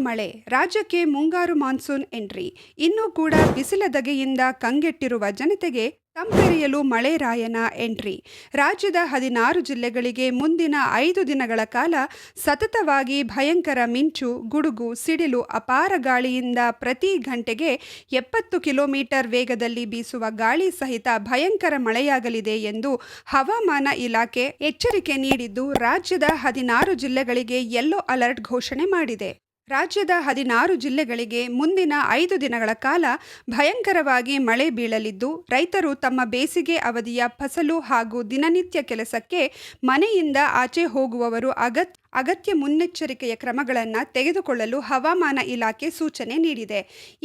ಮಳೆ. ರಾಜ್ಯಕ್ಕೆ ಮುಂಗಾರು ಮಾನ್ಸೂನ್ ಎಂಟ್ರಿ. ಇನ್ನೂ ಕೂಡ ಬಿಸಿಲ ಧಗೆಯಿಂದ ಕಂಗೆಟ್ಟಿರುವ ಜನತೆಗೆ ತಂಪೆರೆಯಲು ಮಳೆರಾಯನ ಎಂಟ್ರಿ. ರಾಜ್ಯದ 16 ಜಿಲ್ಲೆಗಳಿಗೆ ಮುಂದಿನ 5 ದಿನಗಳ ಕಾಲ ಸತತವಾಗಿ ಭಯಂಕರ ಮಿಂಚು, ಗುಡುಗು, ಸಿಡಿಲು, ಅಪಾರ ಗಾಳಿಯಿಂದ ಪ್ರತಿ ಗಂಟೆಗೆ 70 ಕಿಲೋಮೀಟರ್ ವೇಗದಲ್ಲಿ ಬೀಸುವ ಗಾಳಿ ಸಹಿತ ಭಯಂಕರ ಮಳೆಯಾಗಲಿದೆ ಎಂದು ಹವಾಮಾನ ಇಲಾಖೆ ಎಚ್ಚರಿಕೆ ನೀಡಿದ್ದು, ರಾಜ್ಯದ 16 ಜಿಲ್ಲೆಗಳಿಗೆ ಯೆಲ್ಲೋ ಅಲರ್ಟ್ ಘೋಷಣೆ ಮಾಡಿದೆ. ರಾಜ್ಯದ 16 ಜಿಲ್ಲೆಗಳಿಗೆ ಮುಂದಿನ 5 ದಿನಗಳ ಕಾಲ ಭಯಂಕರವಾಗಿ ಮಳೆ ಬೀಳಲಿದ್ದು, ರೈತರು ತಮ್ಮ ಬೇಸಿಗೆ ಅವಧಿಯ ಫಸಲು ಹಾಗೂ ದಿನನಿತ್ಯ ಕೆಲಸಕ್ಕೆ ಮನೆಯಿಂದ ಆಚೆ ಹೋಗುವವರು ಅಗತ್ಯ ಮುನ್ನೆಚ್ಚರಿಕೆಯ ಕ್ರಮಗಳನ್ನು ತೆಗೆದುಕೊಳ್ಳಲು ಹವಾಮಾನ ಇಲಾಖೆ ಸೂಚನೆ ನೀಡಿದೆ.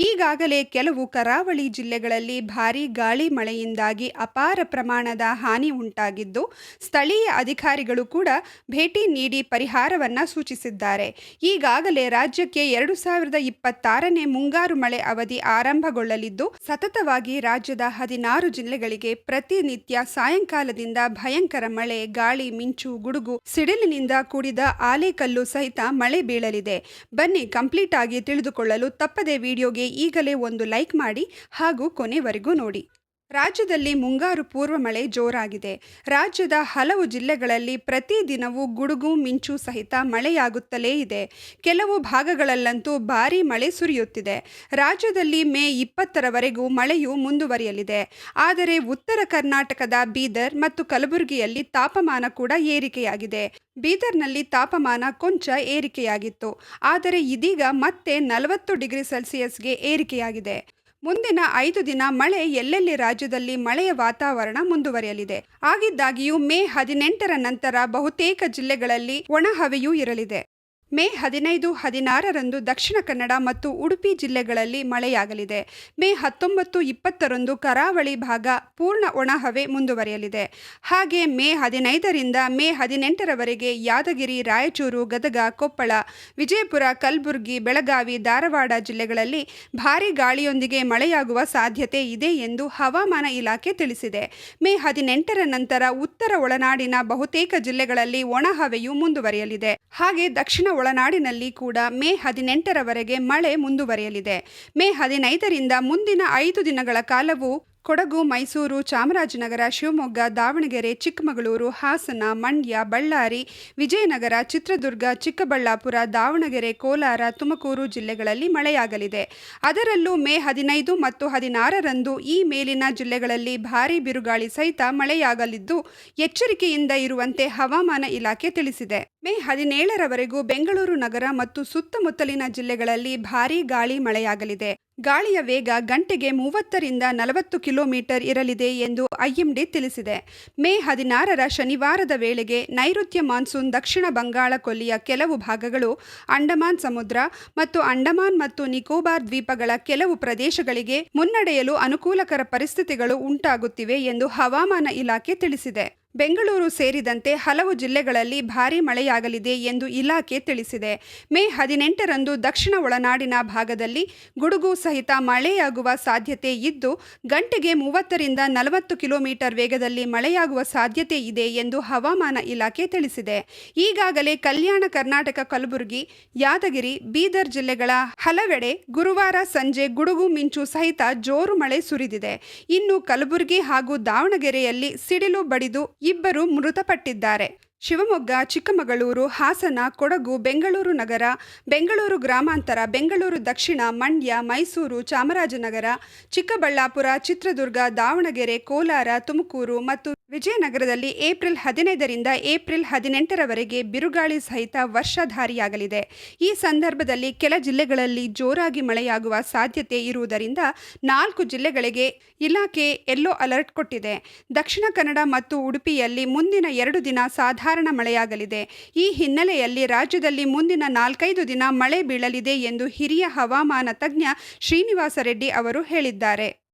ಈಗಾಗಲೇ ಕೆಲವು ಕರಾವಳಿ ಜಿಲ್ಲೆಗಳಲ್ಲಿ ಭಾರೀ ಗಾಳಿ ಮಳೆಯಿಂದಾಗಿ ಅಪಾರ ಪ್ರಮಾಣದ ಹಾನಿ ಉಂಟಾಗಿದ್ದು, ಸ್ಥಳೀಯ ಅಧಿಕಾರಿಗಳು ಕೂಡ ಭೇಟಿ ನೀಡಿ ಪರಿಹಾರವನ್ನು ಸೂಚಿಸಿದ್ದಾರೆ. ಈಗಾಗಲೇ ರಾಜ್ಯಕ್ಕೆ 2026ನೇ ಮುಂಗಾರು ಮಳೆ ಅವಧಿ ಆರಂಭಗೊಳ್ಳಲಿದ್ದು, ಸತತವಾಗಿ ರಾಜ್ಯದ 16 ಜಿಲ್ಲೆಗಳಿಗೆ ಪ್ರತಿನಿತ್ಯ ಸಾಯಂಕಾಲದಿಂದ ಭಯಂಕರ ಮಳೆ, ಗಾಳಿ, ಮಿಂಚು, ಗುಡುಗು, ಸಿಡಿಲಿನಿಂದ ಕೂಡಿದ ಆಲಿಕಲ್ಲು ಸಹಿತ ಮಳೆ ಬೀಳಲಿದೆ. ಬನ್ನಿ ಕಂಪ್ಲೀಟ್ ಆಗಿ ತಿಳಿದುಕೊಳ್ಳಲು ತಪ್ಪದೆ ವಿಡಿಯೋಗೆ ಈಗಲೇ ಒಂದು ಲೈಕ್ ಮಾಡಿ ಹಾಗೂ ಕೊನೆವರೆಗೂ ನೋಡಿ. ರಾಜ್ಯದಲ್ಲಿ ಮುಂಗಾರು ಪೂರ್ವ ಮಳೆ ಜೋರಾಗಿದೆ. ರಾಜ್ಯದ ಹಲವು ಜಿಲ್ಲೆಗಳಲ್ಲಿ ಪ್ರತಿದಿನವೂ ಗುಡುಗು, ಮಿಂಚು ಸಹಿತ ಮಳೆಯಾಗುತ್ತಲೇ ಇದೆ. ಕೆಲವು ಭಾಗಗಳಲ್ಲಂತೂ ಭಾರೀ ಮಳೆ ಸುರಿಯುತ್ತಿದೆ. ರಾಜ್ಯದಲ್ಲಿ ಮೇ 20ರವರೆಗೂ ಮಳೆಯು ಮುಂದುವರಿಯಲಿದೆ. ಆದರೆ ಉತ್ತರ ಕರ್ನಾಟಕದ ಬೀದರ್ ಮತ್ತು ಕಲಬುರಗಿಯಲ್ಲಿ ತಾಪಮಾನ ಕೂಡ ಏರಿಕೆಯಾಗಿದೆ. ಬೀದರ್ನಲ್ಲಿ ತಾಪಮಾನ ಕೊಂಚ ಏರಿಕೆಯಾಗಿತ್ತು. ಆದರೆ ಇದೀಗ ಮತ್ತೆ 40 ಡಿಗ್ರಿ ಸೆಲ್ಸಿಯಸ್ಗೆ ಏರಿಕೆಯಾಗಿದೆ. ಮುಂದಿನ 5 ದಿನ ಮಳೆ ಎಲ್ಲೆಲ್ಲಿ ರಾಜ್ಯದಲ್ಲಿ ಮಳೆಯ ವಾತಾವರಣ ಮುಂದುವರಿಯಲಿದೆ. ಆಗಿದ್ದಾಗಿಯೂ ಮೇ 18ರ ನಂತರ ಬಹುತೇಕ ಜಿಲ್ಲೆಗಳಲ್ಲಿ ಒಣಹವೆಯೂ ಇರಲಿದೆ. ಮೇ 15, 16ರಂದು ದಕ್ಷಿಣ ಕನ್ನಡ ಮತ್ತು ಉಡುಪಿ ಜಿಲ್ಲೆಗಳಲ್ಲಿ ಮಳೆಯಾಗಲಿದೆ. ಮೇ 19, 20ರಂದು ಕರಾವಳಿ ಭಾಗ ಪೂರ್ಣ ಒಣಹವೆ ಮುಂದುವರಿಯಲಿದೆ. ಹಾಗೆ ಮೇ 15ರಿಂದ ಮೇ 18ರವರೆಗೆ ಯಾದಗಿರಿ, ರಾಯಚೂರು, ಗದಗ, ಕೊಪ್ಪಳ, ವಿಜಯಪುರ, ಕಲಬುರಗಿ, ಬೆಳಗಾವಿ, ಧಾರವಾಡ ಜಿಲ್ಲೆಗಳಲ್ಲಿ ಭಾರೀ ಗಾಳಿಯೊಂದಿಗೆ ಮಳೆಯಾಗುವ ಸಾಧ್ಯತೆ ಇದೆ ಎಂದು ಹವಾಮಾನ ಇಲಾಖೆ ತಿಳಿಸಿದೆ. ಮೇ 18ರ ನಂತರ ಉತ್ತರ ಒಳನಾಡಿನ ಬಹುತೇಕ ಜಿಲ್ಲೆಗಳಲ್ಲಿ ಒಣಹವೆಯೂ ಮುಂದುವರಿಯಲಿದೆ. ಹಾಗೆ ದಕ್ಷಿಣ ಒಳನಾಡಿನಲ್ಲಿ ಕೂಡ ಮೇ 18ರವರೆಗೆ ಮಳೆ ಮುಂದುವರಿಯಲಿದೆ. ಮೇ 15ರಿಂದ ಮುಂದಿನ 5 ದಿನಗಳ ಕಾಲವು ಕೊಡಗು, ಮೈಸೂರು, ಚಾಮರಾಜನಗರ, ಶಿವಮೊಗ್ಗ, ದಾವಣಗೆರೆ, ಚಿಕ್ಕಮಗಳೂರು, ಹಾಸನ, ಮಂಡ್ಯ, ಬಳ್ಳಾರಿ, ವಿಜಯನಗರ, ಚಿತ್ರದುರ್ಗ, ಚಿಕ್ಕಬಳ್ಳಾಪುರ, ದಾವಣಗೆರೆ, ಕೋಲಾರ, ತುಮಕೂರು ಜಿಲ್ಲೆಗಳಲ್ಲಿ ಮಳೆಯಾಗಲಿದೆ. ಅದರಲ್ಲೂ ಮೇ 15 ಮತ್ತು 16ರಂದು ಈ ಮೇಲಿನ ಜಿಲ್ಲೆಗಳಲ್ಲಿ ಭಾರೀ ಬಿರುಗಾಳಿ ಸಹಿತ ಮಳೆಯಾಗಲಿದ್ದು, ಎಚ್ಚರಿಕೆಯಿಂದ ಇರುವಂತೆ ಹವಾಮಾನ ಇಲಾಖೆ ತಿಳಿಸಿದೆ. ಮೇ 17ರವರೆಗೂ ಬೆಂಗಳೂರು ನಗರ ಮತ್ತು ಸುತ್ತಮುತ್ತಲಿನ ಜಿಲ್ಲೆಗಳಲ್ಲಿ ಭಾರೀ ಗಾಳಿ ಮಳೆಯಾಗಲಿದೆ. ಗಾಳಿಯ ವೇಗ ಗಂಟೆಗೆ 30ರಿಂದ 40 ಕಿಲೋಮೀಟರ್ ಇರಲಿದೆ ಎಂದು ಐಎಂಡಿ ತಿಳಿಸಿದೆ. ಮೇ 16ರ ಶನಿವಾರದ ವೇಳೆಗೆ ನೈಋತ್ಯ ಮಾನ್ಸೂನ್ ದಕ್ಷಿಣ ಬಂಗಾಳ ಕೊಲ್ಲಿಯ ಕೆಲವು ಭಾಗಗಳು, ಅಂಡಮಾನ್ ಸಮುದ್ರ ಮತ್ತು ಅಂಡಮಾನ್ ಮತ್ತು ನಿಕೋಬಾರ್ ದ್ವೀಪಗಳ ಕೆಲವು ಪ್ರದೇಶಗಳಿಗೆ ಮುನ್ನಡೆಯಲು ಅನುಕೂಲಕರ ಪರಿಸ್ಥಿತಿಗಳು ಉಂಟಾಗುತ್ತಿವೆ ಎಂದು ಹವಾಮಾನ ಇಲಾಖೆ ತಿಳಿಸಿದೆ. ಬೆಂಗಳೂರು ಸೇರಿದಂತೆ ಹಲವು ಜಿಲ್ಲೆಗಳಲ್ಲಿ ಭಾರೀ ಮಳೆಯಾಗಲಿದೆ ಎಂದು ಇಲಾಖೆ ತಿಳಿಸಿದೆ. ಮೇ 18ರಂದು ದಕ್ಷಿಣ ಒಳನಾಡಿನ ಭಾಗದಲ್ಲಿ ಗುಡುಗು ಸಹಿತ ಮಳೆಯಾಗುವ ಸಾಧ್ಯತೆ ಇದ್ದು, ಗಂಟೆಗೆ 30ರಿಂದ 40 ಕಿಲೋಮೀಟರ್ ವೇಗದಲ್ಲಿ ಮಳೆಯಾಗುವ ಸಾಧ್ಯತೆ ಇದೆ ಎಂದು ಹವಾಮಾನ ಇಲಾಖೆ ತಿಳಿಸಿದೆ. ಈಗಾಗಲೇ ಕಲ್ಯಾಣ ಕರ್ನಾಟಕ, ಕಲಬುರಗಿ, ಯಾದಗಿರಿ, ಬೀದರ್ ಜಿಲ್ಲೆಗಳ ಹಲವೆಡೆ ಗುರುವಾರ ಸಂಜೆ ಗುಡುಗು, ಮಿಂಚು ಸಹಿತ ಜೋರು ಮಳೆ ಸುರಿದಿದೆ. ಇನ್ನು ಕಲಬುರಗಿ ಹಾಗೂ ದಾವಣಗೆರೆಯಲ್ಲಿ ಸಿಡಿಲು ಬಡಿದು 2 ಮೃತಪಟ್ಟಿದ್ದಾರೆ. ಶಿವಮೊಗ್ಗ, ಚಿಕ್ಕಮಗಳೂರು, ಹಾಸನ, ಕೊಡಗು, ಬೆಂಗಳೂರು ನಗರ, ಬೆಂಗಳೂರು ಗ್ರಾಮಾಂತರ, ಬೆಂಗಳೂರು ದಕ್ಷಿಣ, ಮಂಡ್ಯ, ಮೈಸೂರು, ಚಾಮರಾಜನಗರ, ಚಿಕ್ಕಬಳ್ಳಾಪುರ, ಚಿತ್ರದುರ್ಗ, ದಾವಣಗೆರೆ, ಕೋಲಾರ, ತುಮಕೂರು ಮತ್ತು ವಿಜಯನಗರದಲ್ಲಿ ಏಪ್ರಿಲ್ 15ರಿಂದ ಏಪ್ರಿಲ್ 18ರವರೆಗೆ ಬಿರುಗಾಳಿ ಸಹಿತ ವರ್ಷಧಾರಿಯಾಗಲಿದೆ. ಈ ಸಂದರ್ಭದಲ್ಲಿ ಕೆಲ ಜಿಲ್ಲೆಗಳಲ್ಲಿ ಜೋರಾಗಿ ಮಳೆಯಾಗುವ ಸಾಧ್ಯತೆ ಇರುವುದರಿಂದ 4 ಜಿಲ್ಲೆಗಳಿಗೆ ಇಲಾಖೆ ಯೆಲ್ಲೋ ಅಲರ್ಟ್ ಕೊಟ್ಟಿದೆ. ದಕ್ಷಿಣ ಕನ್ನಡ ಮತ್ತು ಉಡುಪಿಯಲ್ಲಿ ಮುಂದಿನ 2 ದಿನ ಸಾಧಾರಣ ಮಳೆಯಾಗಲಿದೆ. ಈ ಹಿನ್ನೆಲೆಯಲ್ಲಿ ರಾಜ್ಯದಲ್ಲಿ ಮುಂದಿನ 4-5 ದಿನ ಮಳೆ ಬೀಳಲಿದೆ ಎಂದು ಹಿರಿಯ ಹವಾಮಾನ ತಜ್ಞ ಶ್ರೀನಿವಾಸ ರೆಡ್ಡಿ ಅವರು ಹೇಳಿದ್ದಾರೆ.